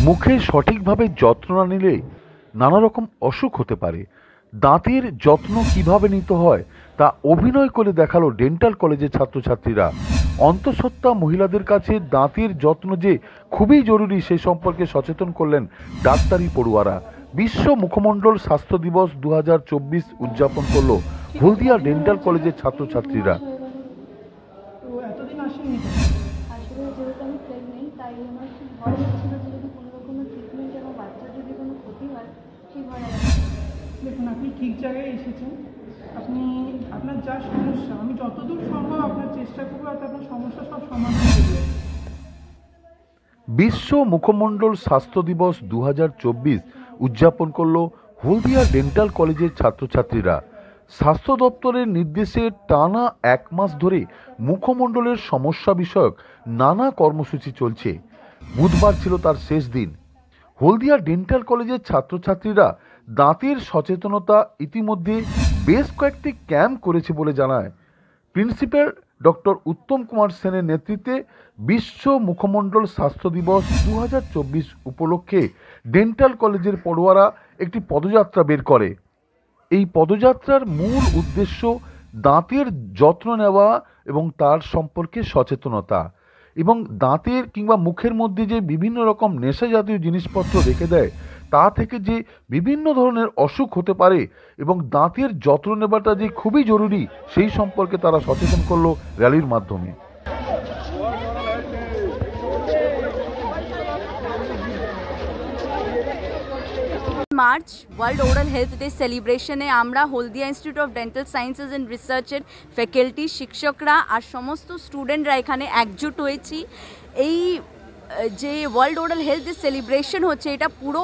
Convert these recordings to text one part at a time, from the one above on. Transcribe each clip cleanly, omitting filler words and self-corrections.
মুখে সঠিকভাবে যত্ন না নিলে নানা রকম অসুখ হতে পারে। দাঁতের যত্ন কিভাবে নিতে হয় তা অভিনয় করে দেখালো ডেন্টাল কলেজের ছাত্রছাত্রীরা। অন্তঃসত্ত্বা মহিলাদের কাছে দাঁতের যত্ন যে খুবই জরুরি সে সম্পর্কে সচেতন করলেন ডাক্তারি পড়ুয়ারা। বিশ্ব মুখমণ্ডল স্বাস্থ্য দিবস 2024 উদযাপন করলো হলদিয়া ডেন্টাল কলেজের ছাত্রছাত্রীরা। দেখুন, আপনি ঠিক জায়গায় এসেছেন। আপনি আপনার যা সমস্যা, আমি যতদূর সম্ভব আপনার চেষ্টা করবো যাতে আপনার সমস্যা সব সমাধান করবে। বিশ্ব মুখমণ্ডল স্বাস্থ্য দিবস 2024 উদযাপন করল হলদিয়া ডেন্টাল কলেজের ছাত্রছাত্রীরা। স্বাস্থ্য দপ্তরের নির্দেশে টানা 1 মাস ধরে মুখমণ্ডলের সমস্যা বিষয়ক নানা কর্মসূচি চলছে। বুধবার ছিল তার শেষ দিন। হলদিয়া ডেন্টাল কলেজের ছাত্রছাত্রীরা দাঁতের সচেতনতা ইতিমধ্যে বেশ কয়েকটি ক্যাম্প করেছে বলে জানায় প্রিন্সিপাল ডক্টর উত্তম কুমার সেনের নেতৃত্বে। বিশ্ব মুখমণ্ডল স্বাস্থ্য দিবস 2024 উপলক্ষে ডেন্টাল কলেজের পড়ুয়ারা একটি পদযাত্রা বের করে। এই পদযাত্রার মূল উদ্দেশ্য দাঁতের যত্ন নেওয়া এবং তার সম্পর্কে সচেতনতা, এবং দাঁতের কিংবা মুখের মধ্যে যে বিভিন্ন রকম নেশা জাতীয় জিনিসপত্র রেখে দেয় তা থেকে যে বিভিন্ন ধরনের অসুখ হতে পারে এবং দাঁতের যত্ন নেওয়াটা যে খুবই জরুরি সেই সম্পর্কে তারা সচেতন করলো র্যালির মাধ্যমে। March World Oral Health Day সেলিব্রেশনে আমরা Haldia Institute of Dental Sciences and রিসার্চের ফ্যাকাল্টি, শিক্ষকরা আর সমস্ত স্টুডেন্টরা এখানে একজুট হয়েছি। এই যে World Oral Health Day celebration হচ্ছে এটা পুরো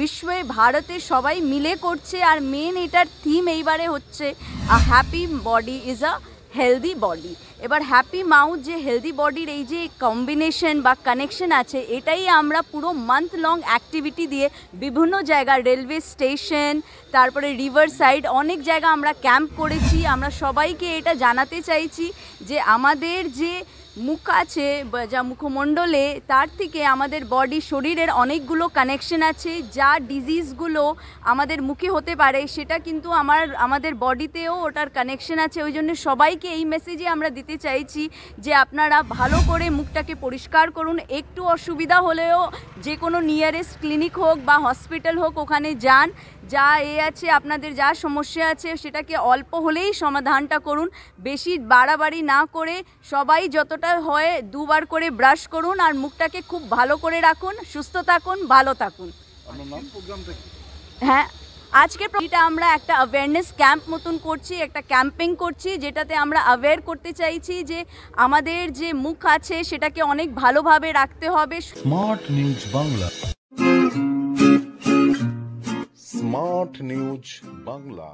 বিশ্বে ভারতে সবাই মিলে করছে, আর মেন এটার থিম এইবারে হচ্ছে a happy body is a healthy body. এবার হ্যাপি মাউথ যে হেলদি বডির এই যে কম্বিনেশন বা কানেকশন আছে, এটাই আমরা পুরো মান্থ লং অ্যাক্টিভিটি দিয়ে বিভিন্ন জায়গা, রেলওয়ে স্টেশন, তারপরে রিভার সাইড, অনেক জায়গা আমরা ক্যাম্প করেছি। আমরা সবাইকে এটা জানাতে চাইছি যে আমাদের যে মুখ আছে, যা মুখমণ্ডলে, তার থেকে আমাদের বডি, শরীরের অনেকগুলো কানেকশন আছে। যা ডিজিজগুলো আমাদের মুখে হতে পারে সেটা কিন্তু আমাদের বডিতেও ওটার কানেকশন আছে। ওই জন্য সবাইকে এই মেসেজই আমরা দিতে চাইছি যে আপনারা ভালো করে মুখটাকে পরিষ্কার করুন। একটু অসুবিধা হলেও যে কোনো নিয়ারেস্ট ক্লিনিক হোক বা হসপিটাল হোক ওখানে যান। যা আছে আপনাদের যা সমস্যা আছে সেটাকে অল্প হলেই সমাধানটা করুন, বেশি বাড়াবাড়ি না করে সবাই যতটা হয় 2 বার করে ব্রাশ করুন আর মুখটাকে খুব ভালো করে রাখুন। সুস্থ থাকুন, ভালো থাকুন। হ্যাঁ, আজকে এটা আমরা একটা অ্যাওয়ারনেস ক্যাম্প মতন করছি, একটা ক্যাম্পিং করছি, যেটাতে আমরা অ্যাওয়্যার করতে চাইছি যে আমাদের যে মুখ আছে সেটাকে অনেক ভালোভাবে রাখতে হবে। Smart news Bangla. Smart news Bangla.